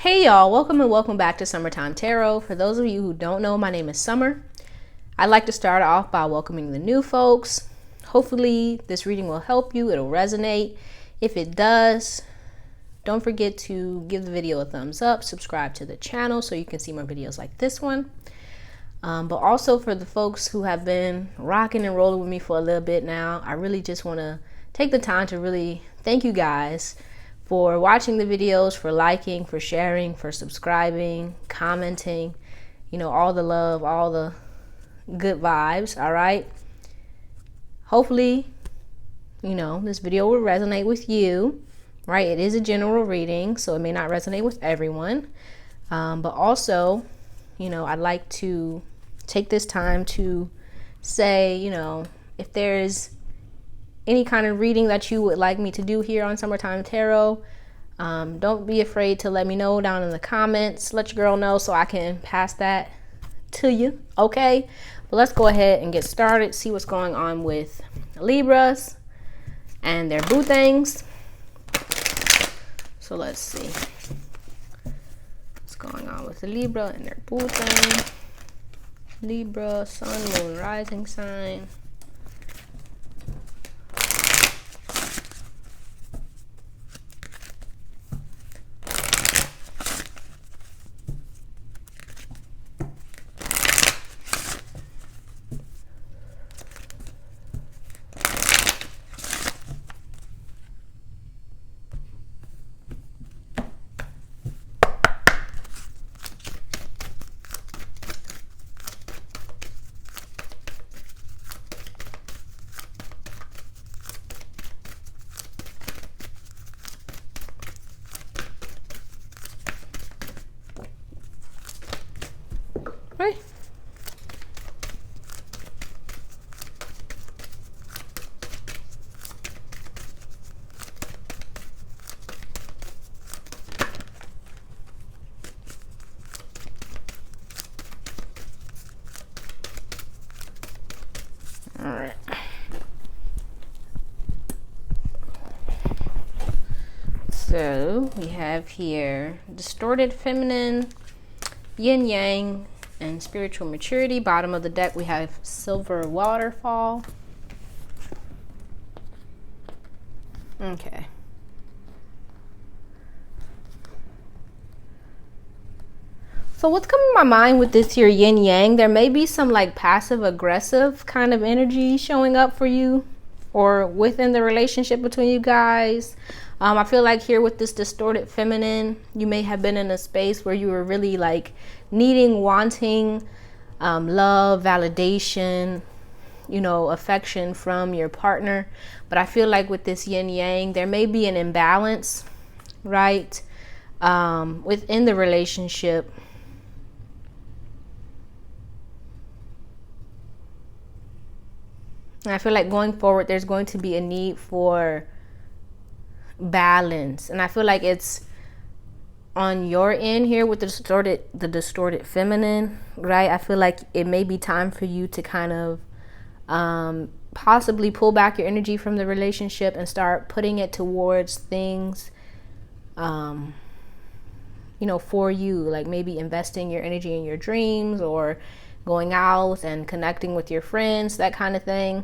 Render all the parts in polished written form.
Hey y'all, welcome and welcome back to Summertime Tarot. For those of you who don't know, my name is Summer. I'd like to start off by welcoming the new folks. Hopefully this reading will help you, it'll resonate. If it does, don't forget to give the video a thumbs up, subscribe to the channel so you can see more videos like this one. But also for the folks who have been rocking and rolling with me for a little bit now, I really just want to take the time to really thank you guys for watching the videos, for liking, for sharing, for subscribing, commenting, all the love, all the good vibes. All right. Hopefully, this video will resonate with you, right? It is a general reading, so it may not resonate with everyone. But also, I'd like to take this time to say, if there's any kind of reading that you would like me to do here on Summertime Tarot, don't be afraid to let me know down in the comments. Let your girl know so I can pass that to you, okay? But let's go ahead and get started, see what's going on with Libras and their boo things. So let's see what's going on with the Libra and their boo thing. Libra, sun, moon, rising sign. Right. All right. So we have here distorted feminine, yin yang, and spiritual maturity. Bottom of the deck we have silver waterfall. Okay. So what's coming to my mind with this here yin yang, there may be some like passive aggressive kind of energy showing up for you or within the relationship between you guys. I feel like here with this distorted feminine, you may have been in a space where you were really like wanting love, validation, affection from your partner. But I feel like with this yin yang, there may be an imbalance, right? Within the relationship. And I feel like going forward, there's going to be a need for balance. And I feel like it's on your end here with the distorted feminine, right? I feel like it may be time for you to kind of possibly pull back your energy from the relationship and start putting it towards things, for you, like maybe investing your energy in your dreams or going out and connecting with your friends, that kind of thing.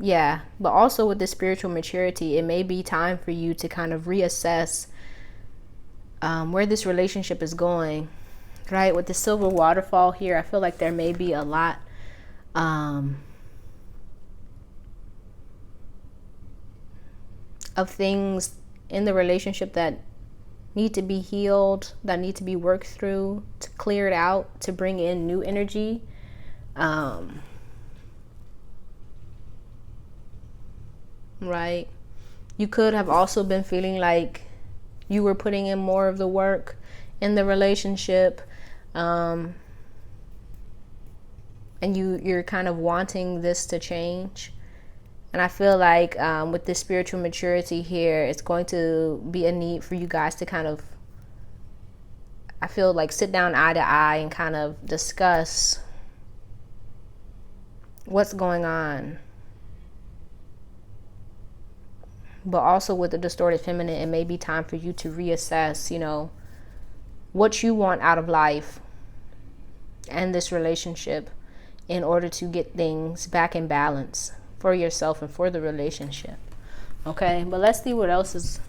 Yeah, but also with the spiritual maturity, it may be time for you to kind of reassess where this relationship is going, right? With the silver waterfall here, I feel like there may be a lot of things in the relationship that need to be healed, that need to be worked through, to clear it out, to bring in new energy. Right? You could have also been feeling like you were putting in more of the work in the relationship, and you're kind of wanting this to change. And I feel like with this spiritual maturity here, it's going to be a need for you guys to kind of, I feel like, sit down eye to eye and kind of discuss what's going on. But also with the distorted feminine, it may be time for you to reassess, you know, what you want out of life and this relationship in order to get things back in balance for yourself and for the relationship. Okay, but let's see what else is.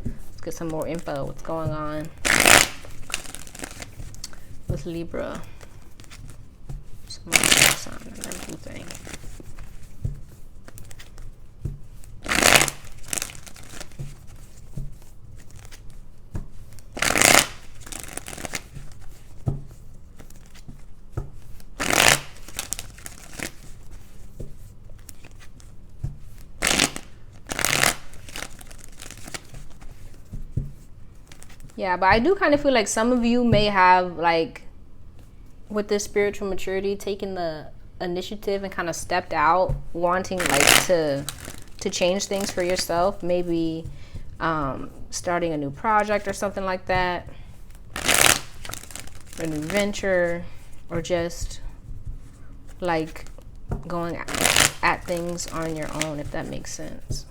Let's get some more info. What's going on with Libra? Some more sign and everything. Yeah, but I do kind of feel like some of you may have, like, with this spiritual maturity, taken the initiative and kind of stepped out, wanting like to change things for yourself. Maybe starting a new project or something like that, a new venture, or just like going at things on your own, if that makes sense.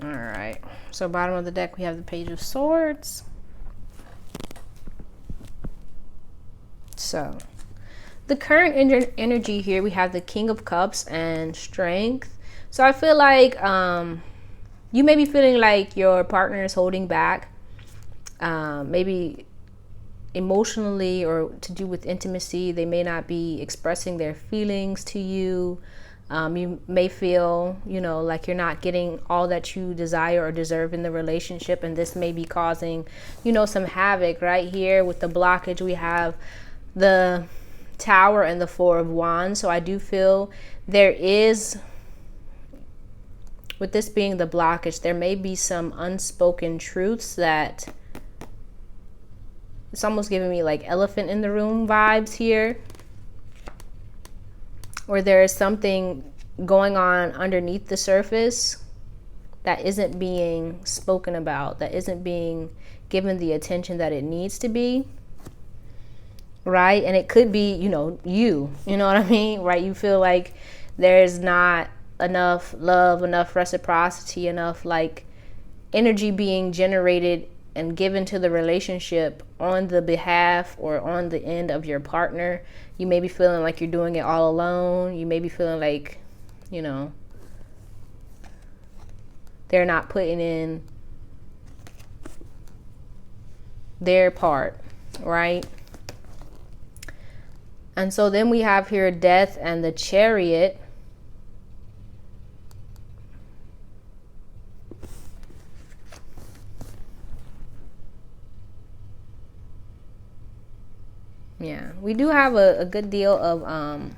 Alright, so bottom of the deck we have the Page of Swords. So the current energy here, we have the King of Cups and Strength. So I feel like you may be feeling like your partner is holding back, maybe emotionally or to do with intimacy. They may not be expressing their feelings to you. You may feel, you know, like you're not getting all that you desire or deserve in the relationship, and this may be causing, you know, some havoc. Right here with the blockage, we have the Tower and the Four of Wands. So I do feel there is, with this being the blockage, there may be some unspoken truths that it's almost giving me like elephant in the room vibes here, or there is something going on underneath the surface that isn't being spoken about, that isn't being given the attention that it needs to be, right? And it could be, you know what I mean, right? You feel like there's not enough love, enough reciprocity, enough like energy being generated and given to the relationship on the behalf or on the end of your partner. You may be feeling like you're doing it all alone. You may be feeling like, you know, they're not putting in their part, right? And so then we have here Death and the Chariot. Yeah, we do have a good deal of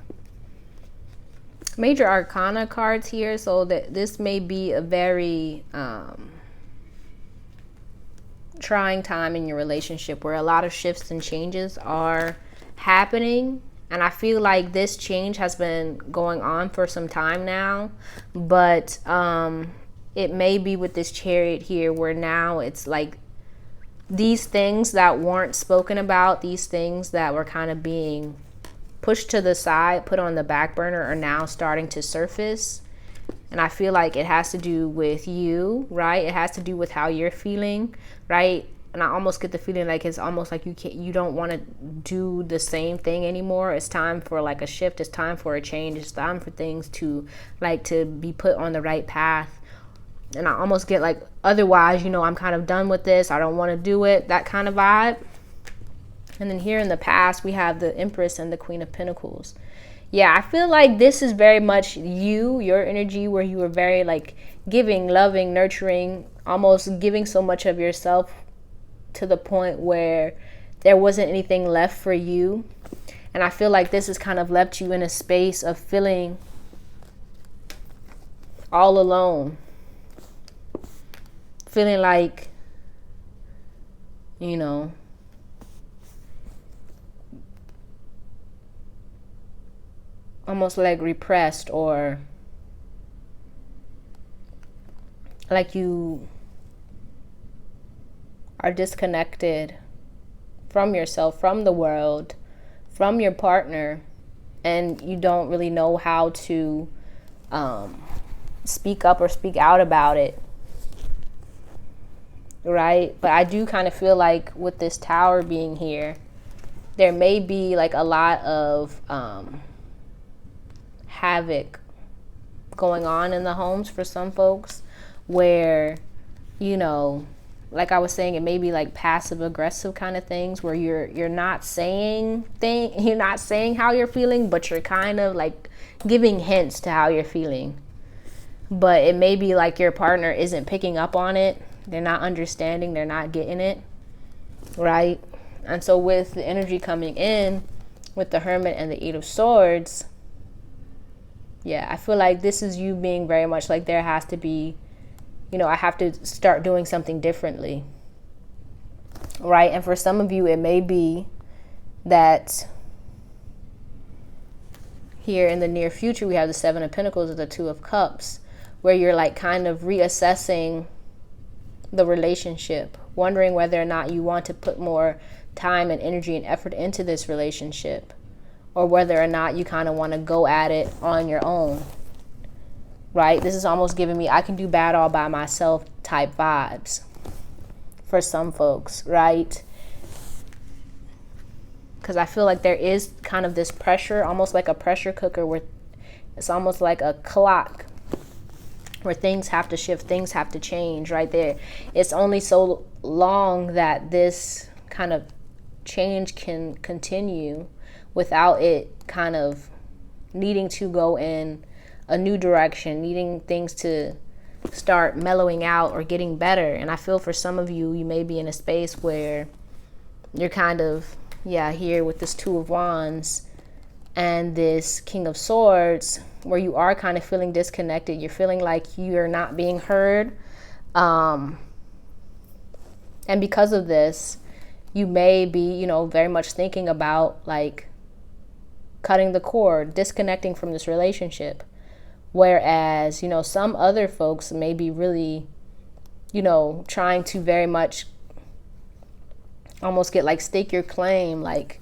major arcana cards here, so that this may be a very trying time in your relationship where a lot of shifts and changes are happening. And I feel like this change has been going on for some time now, but it may be with this Chariot here where now it's like these things that weren't spoken about, these things that were kind of being pushed to the side, put on the back burner, are now starting to surface. And I feel like it has to do with you, right? It has to do with how you're feeling, right? And I almost get the feeling like it's almost like you don't want to do the same thing anymore. It's time for like a shift. It's time for a change. It's time for things to be put on the right path. And I almost get like, otherwise, you know, I'm kind of done with this. I don't want to do it. That kind of vibe. And then here in the past, we have the Empress and the Queen of Pentacles. Yeah, I feel like this is very much your energy, where you were very like giving, loving, nurturing, almost giving so much of yourself to the point where there wasn't anything left for you. And I feel like this has kind of left you in a space of feeling all alone. Feeling like, you know, almost like repressed, or like you are disconnected from yourself, from the world, from your partner, and you don't really know how to speak up or speak out about it, right? But I do kind of feel like with this Tower being here, there may be like a lot of havoc going on in the homes for some folks, where, you know, like I was saying, it may be like passive aggressive kind of things, where you're not saying how you're feeling, but you're kind of like giving hints to how you're feeling. But it may be like your partner isn't picking up on it. They're not understanding, they're not getting it, right? And so with the energy coming in with the Hermit and the Eight of Swords, yeah, I feel like this is you being very much like, there has to be, you know, I have to start doing something differently, right? And for some of you, it may be that here in the near future, we have the Seven of Pentacles and the Two of Cups, where you're like kind of reassessing the relationship, wondering whether or not you want to put more time and energy and effort into this relationship, or whether or not you kind of want to go at it on your own, right? This is almost giving me I can do bad all by myself type vibes for some folks, right? Because I feel like there is kind of this pressure, almost like a pressure cooker, where it's almost like a clock where things have to shift, things have to change right there. It's only so long that this kind of change can continue without it kind of needing to go in a new direction, needing things to start mellowing out or getting better. And I feel for some of you, you may be in a space where you're kind of, here with this Two of Wands and this King of Swords, where you are kind of feeling disconnected. You're feeling like you're not being heard. And because of this, you may be, you know, very much thinking about like cutting the cord, disconnecting from this relationship. Whereas, you know, some other folks may be really, you know, trying to very much almost get like stake your claim, like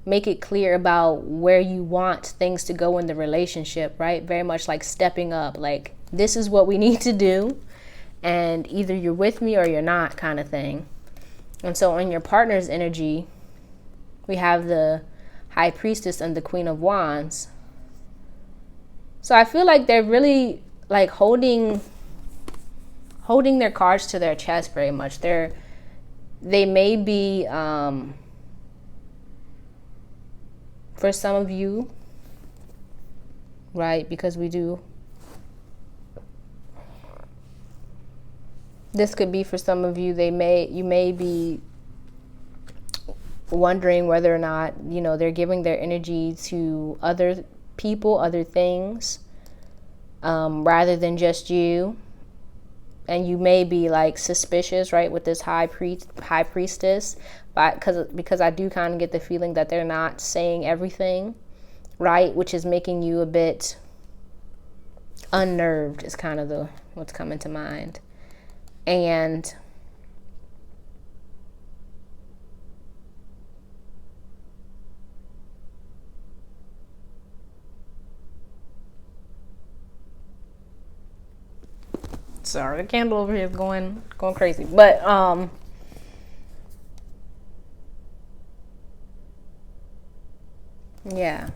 make it clear about where you want things to go in the relationship, right? Very much like stepping up, like this is what we need to do, and either you're with me or you're not, kind of thing. And so on your partner's energy, we have the High Priestess and the Queen of Wands. So I feel like they're really like holding their cards to their chest very much. They may be, for some of you, right, because this could be for some of you, you may be wondering whether or not, you know, they're giving their energy to other people, other things, rather than just you. And you may be like suspicious, right, with this high priestess, because I do kind of get the feeling that they're not saying everything, right, which is making you a bit unnerved is kind of what's coming to mind. And sorry, the candle over here is going crazy. But yeah.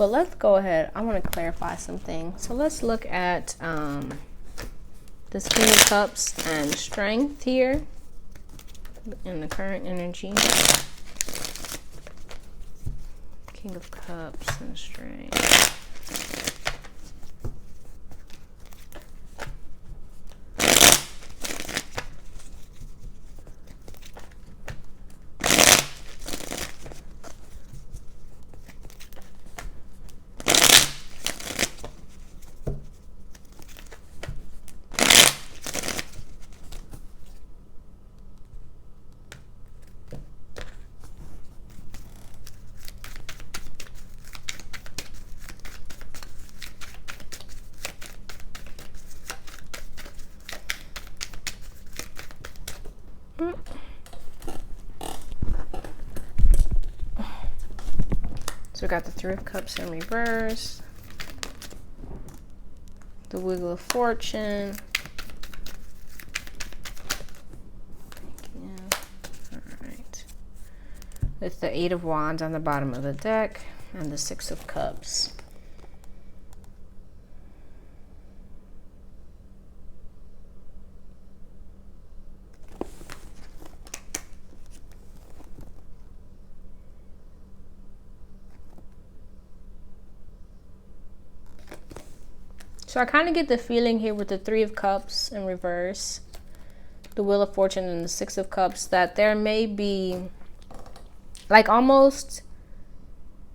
But let's go ahead. I want to clarify something. So let's look at this King of Cups and Strength here in the current energy. King of Cups and Strength. So we got the Three of Cups in reverse, the Wheel of Fortune, all right, with the Eight of Wands on the bottom of the deck and the Six of Cups. So I kind of get the feeling here with the Three of Cups in reverse, the Wheel of Fortune, and the Six of Cups that there may be, like, almost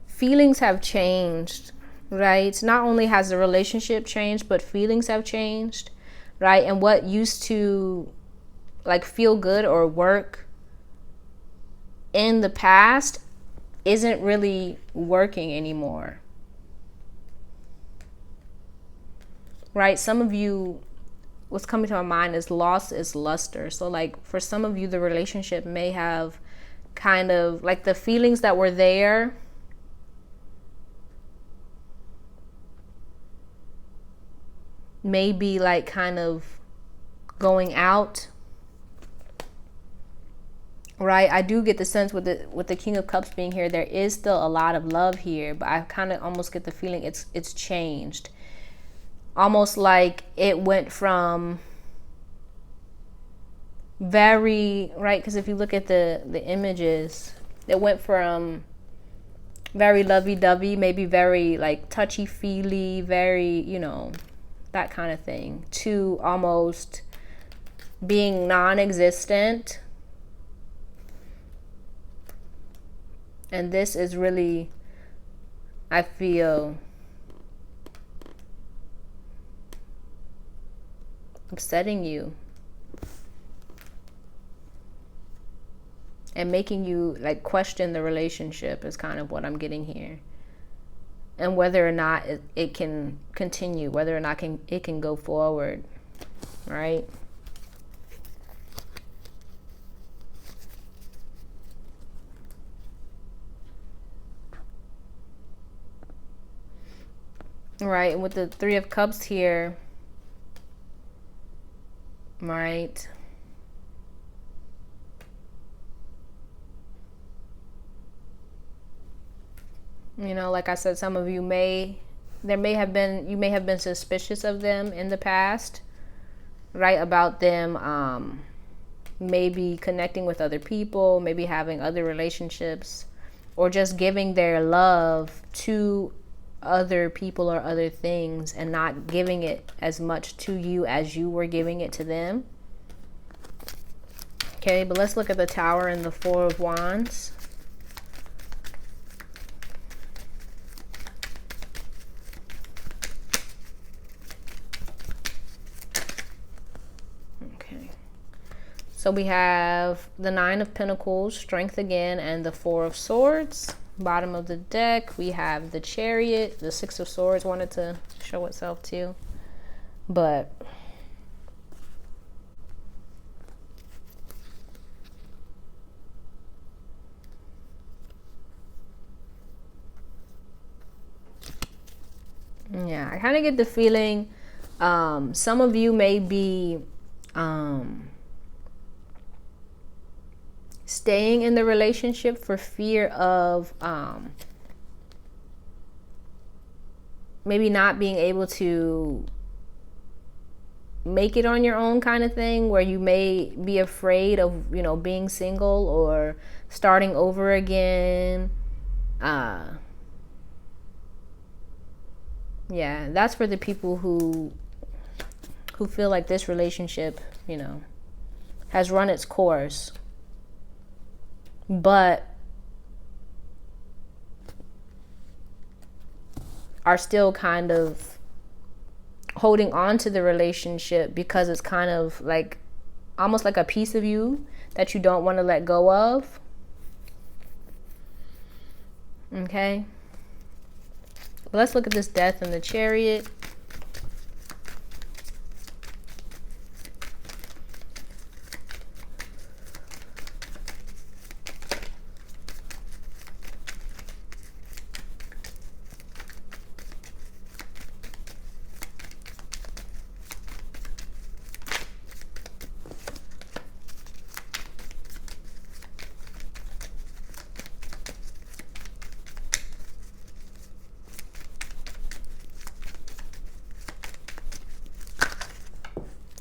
feelings have changed, right? Not only has the relationship changed, but feelings have changed, right? And what used to, like, feel good or work in the past isn't really working anymore. Right? Some of you, what's coming to my mind is lost its luster. So like for some of you, the relationship may have kind of like the feelings that were there may be like kind of going out. Right? I do get the sense with the King of Cups being here, there is still a lot of love here, but I kind of almost get the feeling it's changed. Almost like it went from very, right, because if you look at the images, it went from very lovey-dovey, maybe very like touchy-feely, very, you know, that kind of thing, to almost being non-existent. And this is really, I feel, upsetting you and making you like question the relationship is kind of what I'm getting here, and whether or not it can continue, whether or not it can go forward, right? Right, and with the Three of Cups here, right, you know, like I said, some of you you may have been suspicious of them in the past, right, about them maybe connecting with other people, maybe having other relationships, or just giving their love to other people or other things and not giving it as much to you as you were giving it to them. Okay, but let's look at the Tower and the Four of Wands. Okay, so we have the Nine of Pentacles, Strength again, and the Four of Swords. Bottom of the deck, we have the Chariot, the Six of Swords wanted to show itself too. But yeah, I kind of get the feeling some of you may be staying in the relationship for fear of maybe not being able to make it on your own kind of thing, where you may be afraid of, you know, being single or starting over again. Yeah, that's for the people who feel like this relationship, you know, has run its course, but are still kind of holding on to the relationship because it's kind of like almost like a piece of you that you don't want to let go of. Okay, let's look at this Death in the Chariot.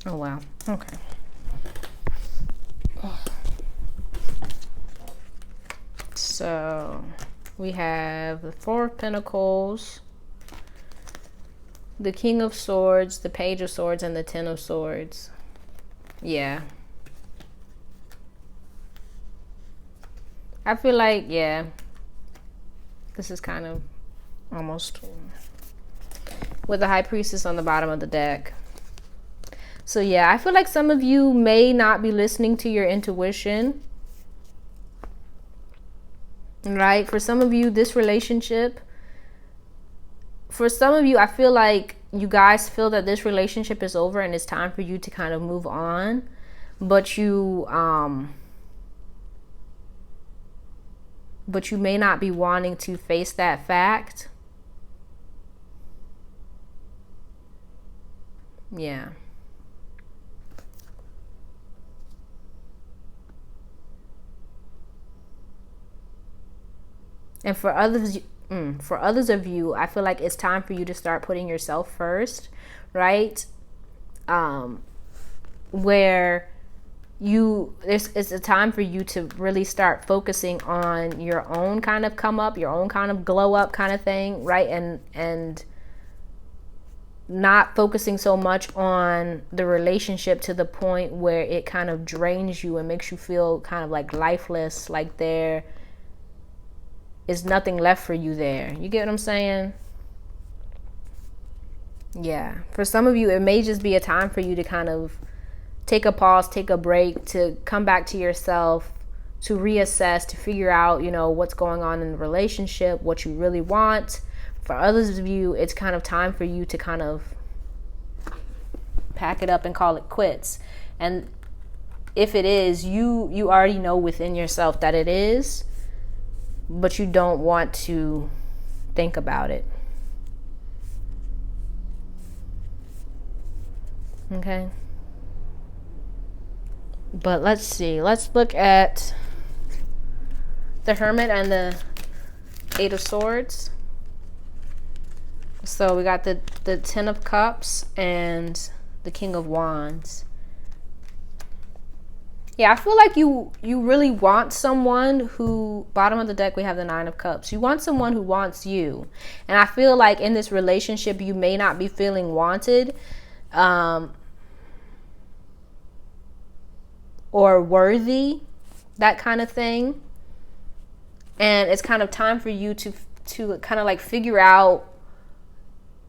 Oh, wow. Okay. So we have the Four of Pentacles, the King of Swords, the Page of Swords, and the Ten of Swords. Yeah. I feel like, yeah, this is kind of almost with the High Priestess on the bottom of the deck. So yeah, I feel like some of you may not be listening to your intuition, right? For some of you, this relationship, for some of you, I feel like you guys feel that this relationship is over and it's time for you to kind of move on, but you may not be wanting to face that fact. Yeah. And for others of you, I feel like it's time for you to start putting yourself first, right? Where it's a time for you to really start focusing on your own kind of come up, your own kind of glow up kind of thing, right? And not focusing so much on the relationship to the point where it kind of drains you and makes you feel kind of like lifeless, like there is nothing left for you there. You get what I'm saying? Yeah. For some of you, it may just be a time for you to kind of take a pause, take a break, to come back to yourself, to reassess, to figure out, you know, what's going on in the relationship, what you really want. For others of you, it's kind of time for you to kind of pack it up and call it quits. And if it is, you already know within yourself that it is, but you don't want to think about it. Okay. But let's see. Let's look at the Hermit and the Eight of Swords. So we got the Ten of Cups and the King of Wands. Yeah, I feel like you really want someone who, bottom of the deck, we have the Nine of Cups. You want someone who wants you. And I feel like in this relationship, you may not be feeling wanted or worthy, that kind of thing. And it's kind of time for you to kind of like figure out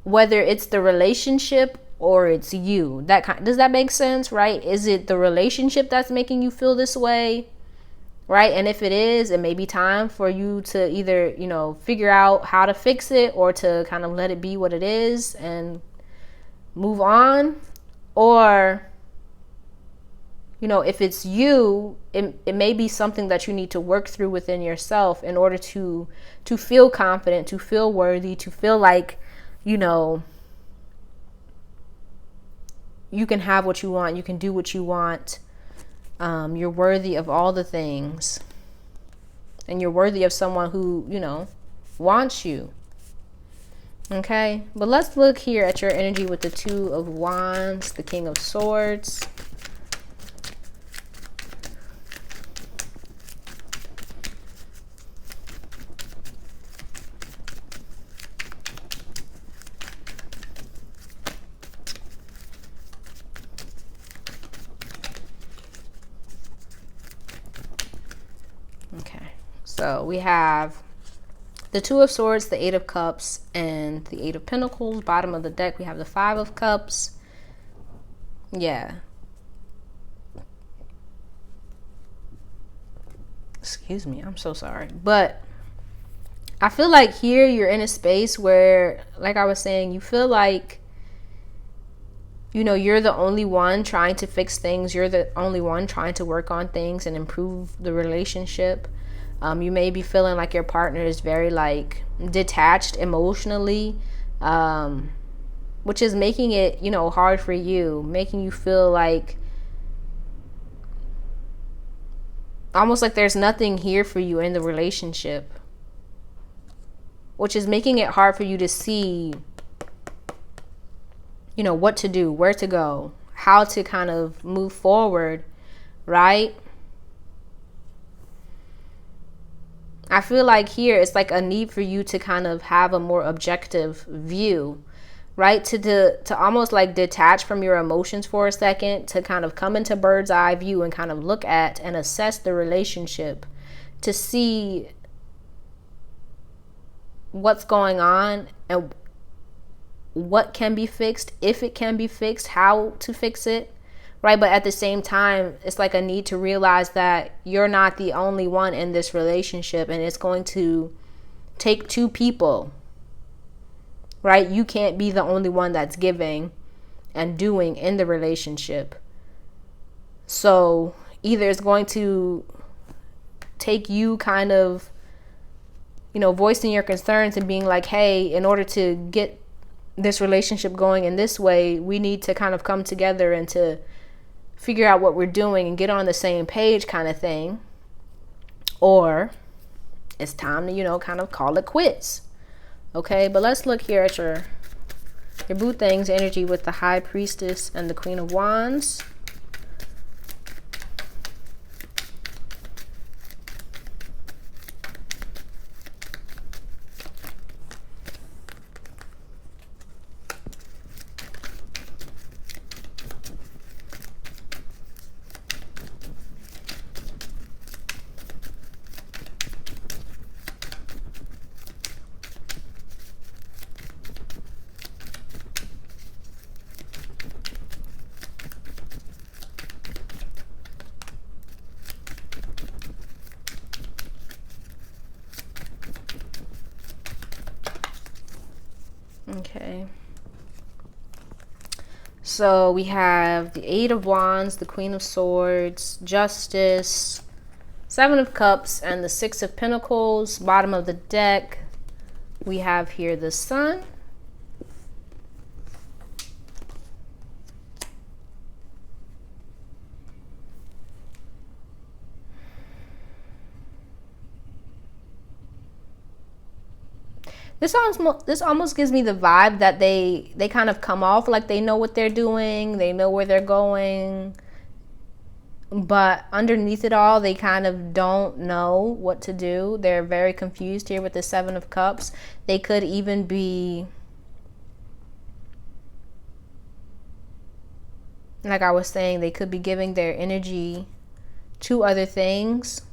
whether it's the relationship or it's you. Does that make sense, right? Is it the relationship that's making you feel this way, right? And if it is, it may be time for you to either, you know, figure out how to fix it or to kind of let it be what it is and move on. Or, you know, if it's you, it may be something that you need to work through within yourself in order to feel confident, to feel worthy, to feel like, you know, you can have what you want, you can do what you want, you're worthy of all the things, and you're worthy of someone who, you know, wants you. Okay, but let's look here at your energy with the Two of Wands, the King of Swords. Okay, so we have the Two of Swords, the Eight of Cups, and the Eight of Pentacles. Bottom of the deck, we have the Five of Cups. Yeah. Excuse me, I'm so sorry. But I feel like here you're in a space where, like I was saying, you feel like, you know, you're the only one trying to fix things. You're the only one trying to work on things and improve the relationship. You may be feeling like your partner is very like detached emotionally, which is making it, you know, hard for you, making you feel like almost like there's nothing here for you in the relationship, which is making it hard for you to see, you know, what to do, where to go, how to kind of move forward, right? I feel like here it's like a need for you to kind of have a more objective view, right? To almost like detach from your emotions for a second, to kind of come into bird's eye view and kind of look at and assess the relationship, to see what's going on and what can be fixed, if it can be fixed, how to fix it, right? But at the same time, it's like a need to realize that you're not the only one in this relationship, and it's going to take two people, right? You can't be the only one that's giving and doing in the relationship. So either it's going to take you kind of, you know, voicing your concerns and being like, hey, in order to get this relationship going in this way, we need to kind of come together and to figure out what we're doing and get on the same page kind of thing. Or it's time to, you know, kind of call it quits. Okay, but let's look here at your boo things energy with the High Priestess and the Queen of Wands. Okay. So we have the Eight of Wands, the Queen of Swords, Justice, Seven of Cups, and the Six of Pentacles. Bottom of the deck, we have here the Sun. This almost gives me the vibe that they kind of come off like they know what they're doing, they know where they're going, but underneath it all, they kind of don't know what to do. They're very confused here with the Seven of Cups. They could even be, like I was saying, they could be giving their energy to other things.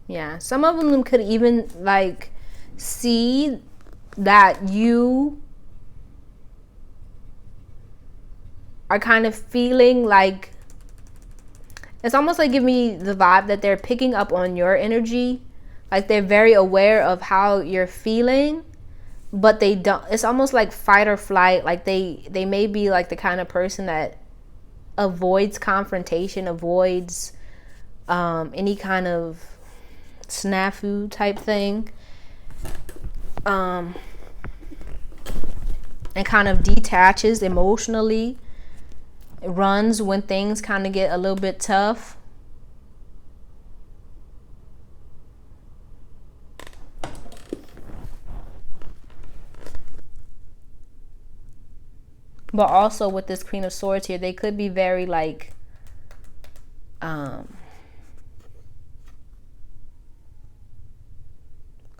Yeah, some of them could even like see that you are kind of feeling like, it's almost like give me the vibe that they're picking up on your energy. Like they're very aware of how you're feeling, but they don't. It's almost like fight or flight. Like they may be like the kind of person that avoids confrontation, avoids any kind of snafu type thing, and kind of detaches emotionally. It runs when things kind of get a little bit tough. But also with this Queen of Swords here, they could be very like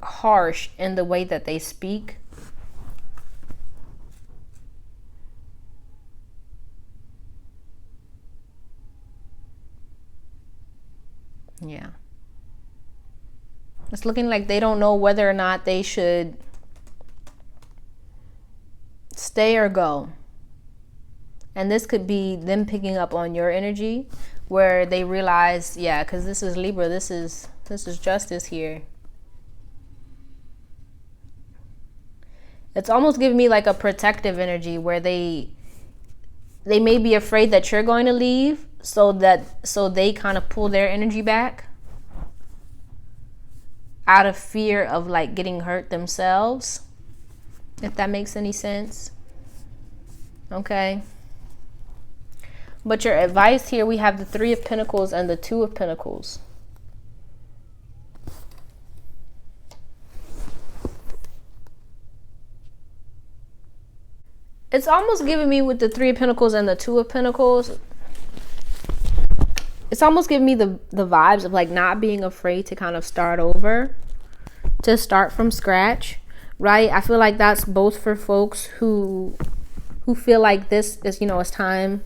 harsh in the way that they speak. Yeah. It's looking like they don't know whether or not they should stay or go. And this could be them picking up on your energy where they realize, yeah, because this is Libra, this is justice here. It's almost giving me like a protective energy where they may be afraid that you're going to leave, so they kind of pull their energy back out of fear of like getting hurt themselves, if that makes any sense. Okay. But your advice here, we have the Three of Pentacles and the Two of Pentacles. It's almost giving me with the Three of Pentacles and the Two of Pentacles. It's almost giving me the vibes of like not being afraid to kind of start over, to start from scratch, right? I feel like that's both for folks who feel like this is, it's time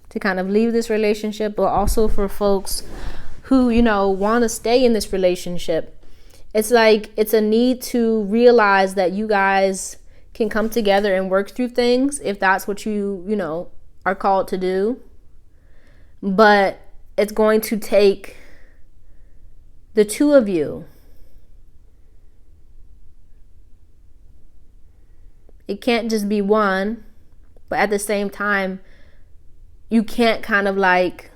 to kind of leave this relationship, but also for folks who, want to stay in this relationship. It's like it's a need to realize that you guys can come together and work through things if that's what you are called to do. But it's going to take the two of you. It can't just be one, but at the same time, you can't kind of like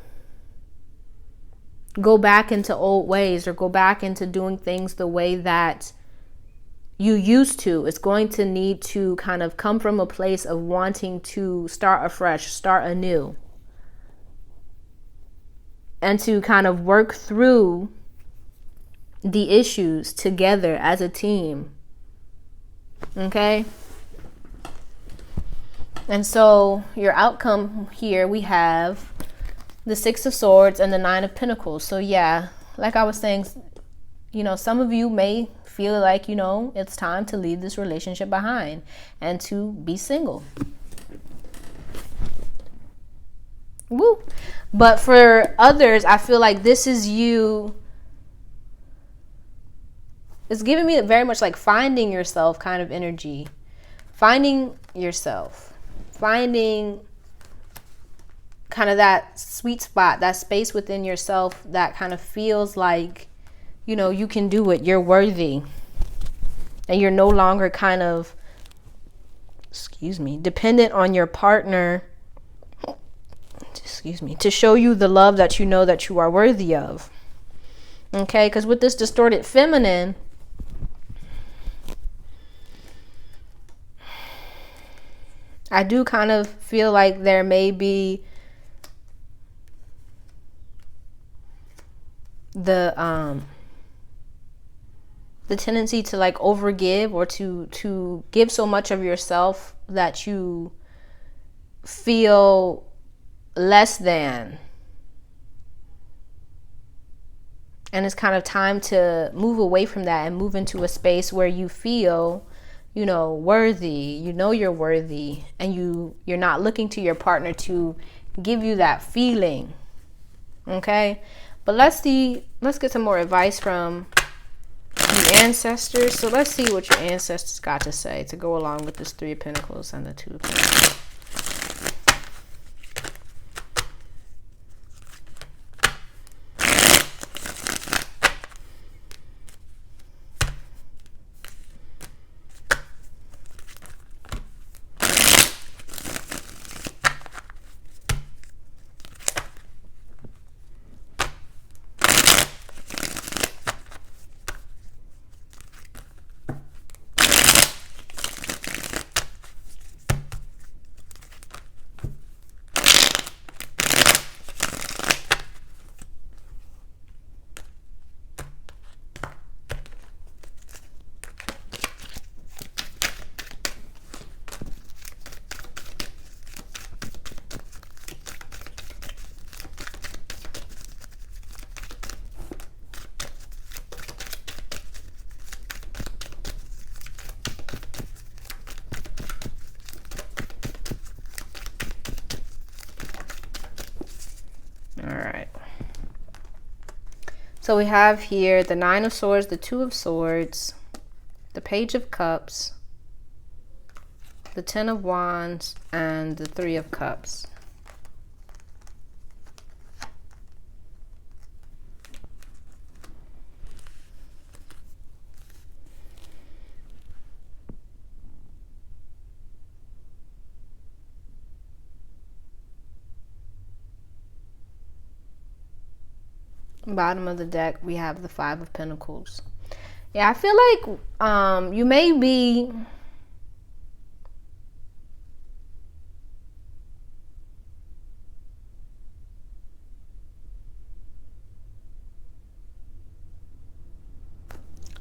go back into old ways or go back into doing things the way that you used to. It's going to need to kind of come from a place of wanting to start afresh, start anew, and to kind of work through the issues together as a team. Okay? And so your outcome here, we have the Six of Swords and the Nine of Pentacles. So yeah, like I was saying, some of you may feel like, it's time to leave this relationship behind and to be single. Woo. But for others, I feel like this is you. It's giving me very much like finding yourself kind of energy. Finding yourself. Finding kind of that sweet spot, that space within yourself that kind of feels like, you can do it. You're worthy. And you're no longer kind of, dependent on your partner, to show you the love that you know that you are worthy of. Okay, because with this distorted feminine, I do kind of feel like there may be the tendency to like overgive or to give so much of yourself that you feel less than. And it's kind of time to move away from that and move into a space where you feel worthy, you're worthy, and you're not looking to your partner to give you that feeling. Okay, but let's get some more advice from the ancestors. So let's see what your ancestors got to say to go along with this Three of Pentacles and the Two of Pentacles. So we have here the Nine of Swords, the Two of Swords, the Page of Cups, the Ten of Wands, and the Three of Cups. Bottom of the deck, we have the Five of Pentacles. Yeah, I feel like you may be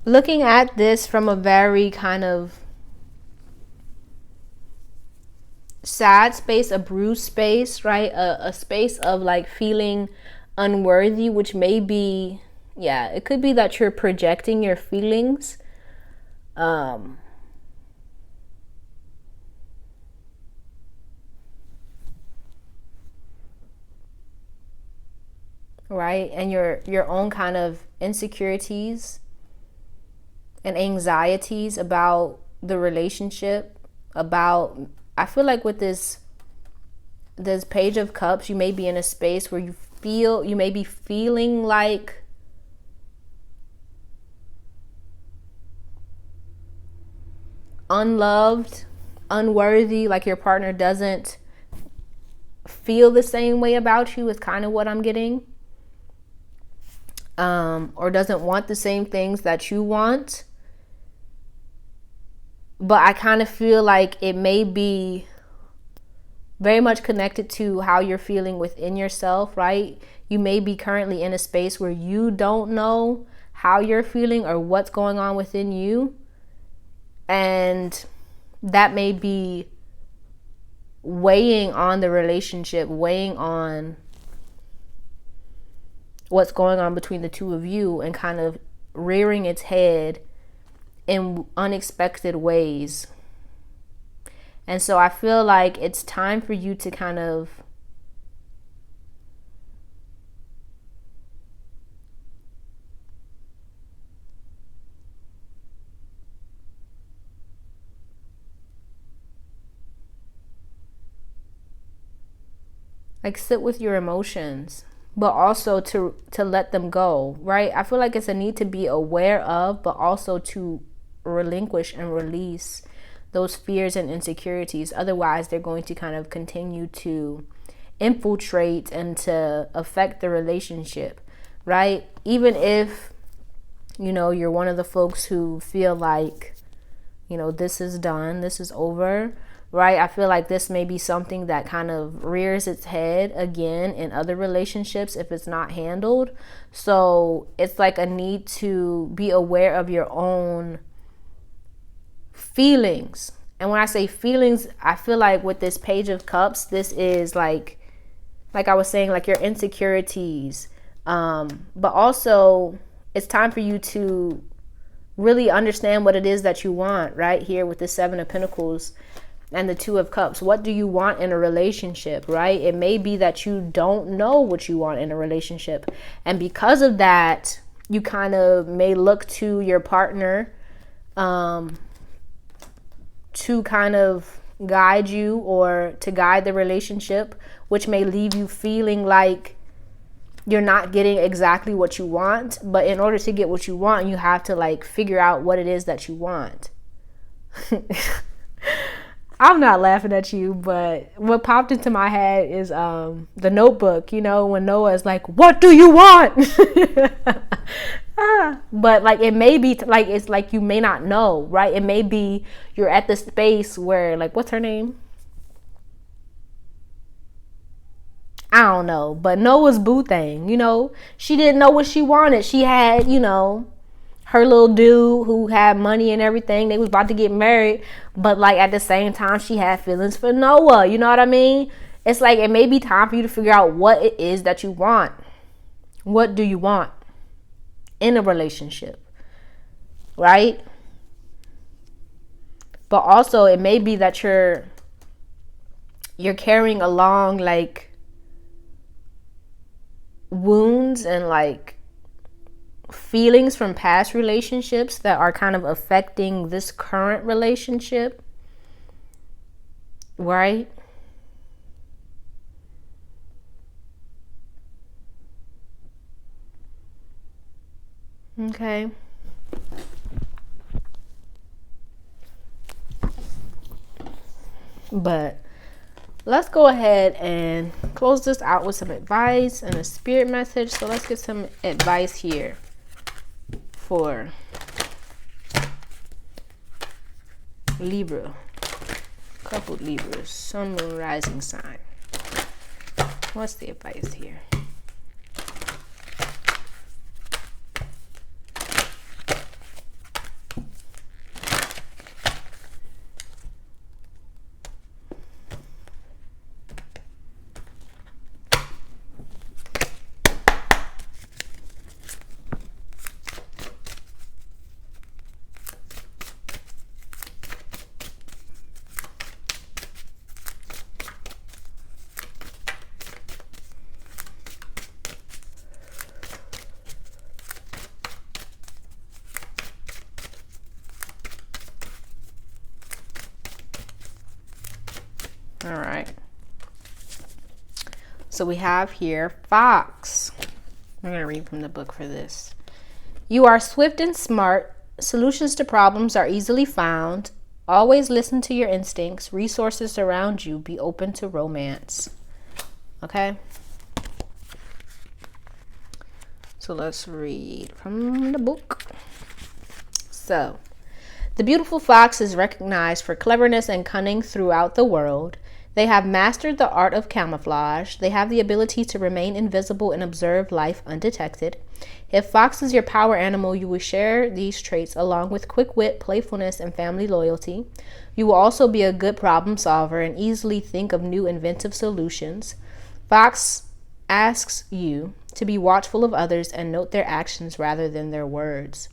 looking at this from a very kind of sad space, a bruised space, right? A space of like feeling unworthy, which may be, yeah, it could be that you're projecting your feelings. Right? And your own kind of insecurities and anxieties about the relationship, about, I feel like with this Page of Cups, you may be in a space where you may be feeling like unloved, unworthy, like your partner doesn't feel the same way about you, is kind of what I'm getting. Or doesn't want the same things that you want. But I kind of feel like it may be very much connected to how you're feeling within yourself, right? You may be currently in a space where you don't know how you're feeling or what's going on within you. And that may be weighing on the relationship, weighing on what's going on between the two of you, and kind of rearing its head in unexpected ways. And so I feel like it's time for you to kind of like sit with your emotions, but also to let them go, right? I feel like it's a need to be aware of, but also to relinquish and release those fears and insecurities. Otherwise, they're going to kind of continue to infiltrate and to affect the relationship, right? Even if, you're one of the folks who feel like, this is done, this is over, right? I feel like this may be something that kind of rears its head again in other relationships if it's not handled. So it's like a need to be aware of your own feelings. And when I say feelings, I feel like with this Page of Cups, this is like I was saying, like your insecurities, but also it's time for you to really understand what it is that you want, right? Here with the Seven of Pentacles and the Two of Cups. What do you want in a relationship, right? It may be that you don't know what you want in a relationship, and because of that, you kind of may look to your partner to kind of guide you or to guide the relationship, which may leave you feeling like you're not getting exactly what you want. But in order to get what you want, you have to like figure out what it is that you want. I'm not laughing at you, but what popped into my head is the Notebook, when Noah's like, what do you want? But like it may be like, it's like you may not know, right? It may be you're at the space where, like, what's her name? I don't know, but Noah's boo thing, she didn't know what she wanted. She had, her little dude who had money and everything. They was about to get married, but like at the same time, she had feelings for Noah. You know what I mean? It's like it may be time for you to figure out what it is that you want. What do you want in a relationship, right? But also it may be that you're carrying along like wounds and like feelings from past relationships that are kind of affecting this current relationship, right? Okay. But let's go ahead and close this out with some advice and a spirit message. So let's get some advice here for Libra, coupled Libras, sun, moon, rising sign. What's the advice here? All right. So we have here Fox. I'm going to read from the book for this. You are swift and smart. Solutions to problems are easily found. Always listen to your instincts. Resources around you. Be open to romance. Okay. So let's read from the book. So, the beautiful fox is recognized for cleverness and cunning throughout the world. They have mastered the art of camouflage. They have the ability to remain invisible and observe life undetected. If fox is your power animal, you will share these traits along with quick wit, playfulness, and family loyalty. You will also be a good problem solver and easily think of new inventive solutions. Fox asks you to be watchful of others and note their actions rather than their words.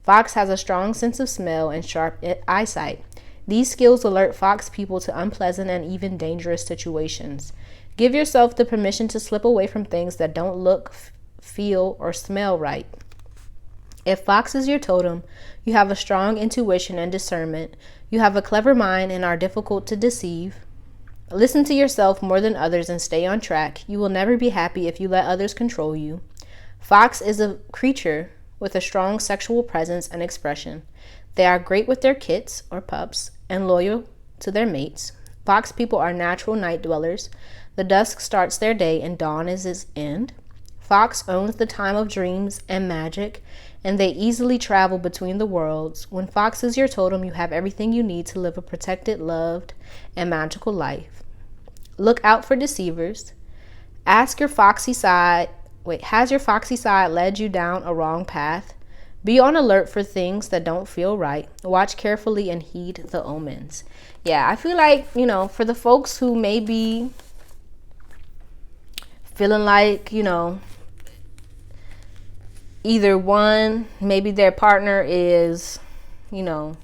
Fox has a strong sense of smell and sharp eyesight. These skills alert fox people to unpleasant and even dangerous situations. Give yourself the permission to slip away from things that don't look, feel, or smell right. If fox is your totem, you have a strong intuition and discernment. You have a clever mind and are difficult to deceive. Listen to yourself more than others and stay on track. You will never be happy if you let others control you. Fox is a creature with a strong sexual presence and expression. They are great with their kits or pups and loyal to their mates. Fox people are natural night dwellers. The dusk starts their day and dawn is its end. Fox owns the time of dreams and magic, and they easily travel between the worlds. When fox is your totem, you have everything you need to live a protected, loved, and magical life. Look out for deceivers. Has your foxy side led you down a wrong path? Be on alert for things that don't feel right. Watch carefully and heed the omens. Yeah, I feel like, for the folks who may be feeling like, either one, maybe their partner is, being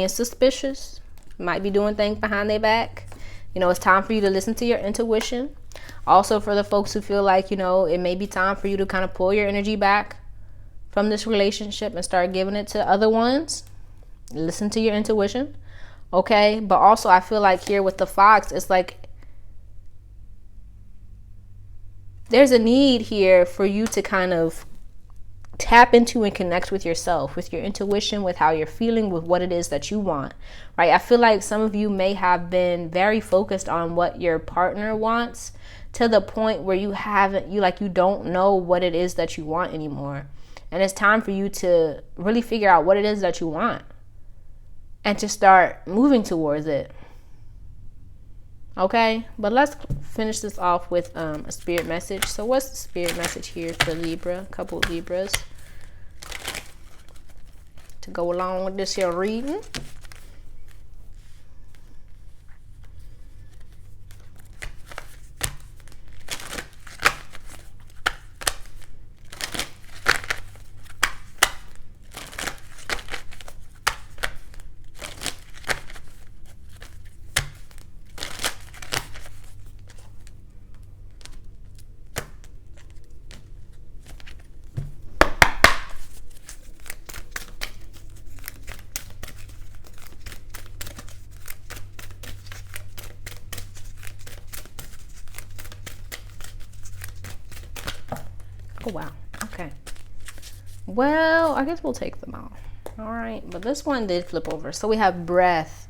suspicious, might be doing things behind their back. It's time for you to listen to your intuition. Also, for the folks who feel like, it may be time for you to kind of pull your energy back from this relationship and start giving it to other ones. Listen to your intuition. Okay. But also, I feel like here with the fox, it's like there's a need here for you to kind of tap into and connect with yourself, with your intuition, with how you're feeling, with what it is that you want, right? I feel like some of you may have been very focused on what your partner wants to the point where you don't know what it is that you want anymore. And it's time for you to really figure out what it is that you want and to start moving towards it. Okay, but let's finish this off with a spirit message. So what's the spirit message here for Libra, couple Libras, to go along with this here reading? Oh, wow. Okay. Well, I guess we'll take them all. All right. But this one did flip over. So we have breath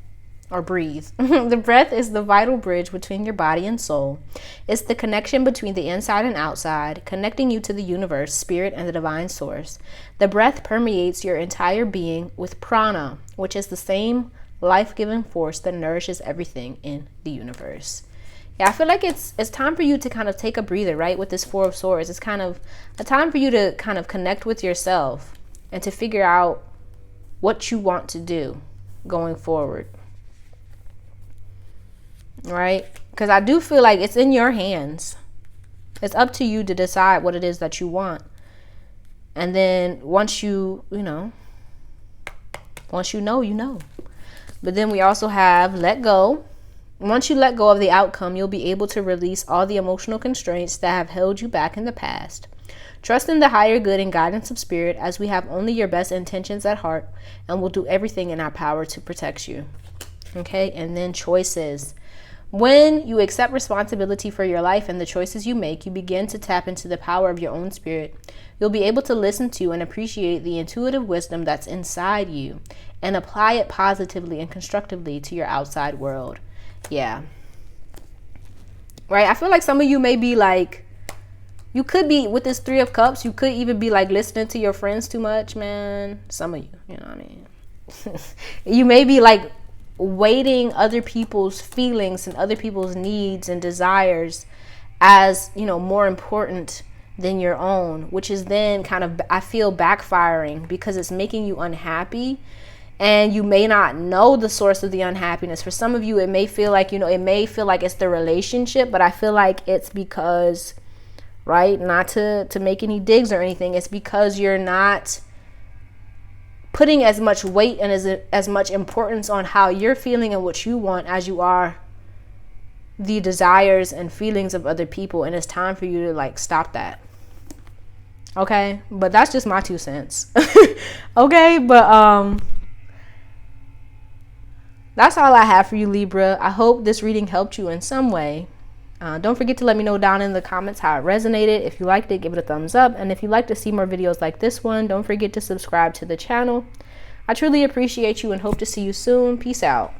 or breathe. The breath is the vital bridge between your body and soul. It's the connection between the inside and outside, connecting you to the universe, spirit, and the divine source. The breath permeates your entire being with prana, which is the same life-giving force that nourishes everything in the universe. Yeah, I feel like it's time for you to kind of take a breather, right? With this Four of Swords, it's kind of a time for you to kind of connect with yourself and to figure out what you want to do going forward. Right? Because I do feel like it's in your hands. It's up to you to decide what it is that you want. And then once you know. But then we also have let go. Once you let go of the outcome, you'll be able to release all the emotional constraints that have held you back in the past. Trust in the higher good and guidance of spirit, as we have only your best intentions at heart and will do everything in our power to protect you. Okay? And then choices. When you accept responsibility for your life and the choices you make, you begin to tap into the power of your own spirit. You'll be able to listen to and appreciate the intuitive wisdom that's inside you and apply it positively and constructively to your outside world. Yeah. Right? I feel like some of you may be like, you could be with this Three of Cups, you could even be like listening to your friends too much, man. Some of you, you know what I mean? You may be like weighting other people's feelings and other people's needs and desires as, more important than your own, which is then kind of, I feel, backfiring because it's making you unhappy. And you may not know the source of the unhappiness. For some of you, it may feel like, it may feel like it's the relationship, but I feel like it's because, right, not to make any digs or anything, it's because you're not putting as much weight and as much importance on how you're feeling and what you want as you are the desires and feelings of other people. And it's time for you to stop that. Okay? But that's just my 2 cents. Okay? But that's all I have for you, Libra. I hope this reading helped you in some way. Don't forget to let me know down in the comments how it resonated. If you liked it, give it a thumbs up. And if you'd like to see more videos like this one, don't forget to subscribe to the channel. I truly appreciate you and hope to see you soon. Peace out.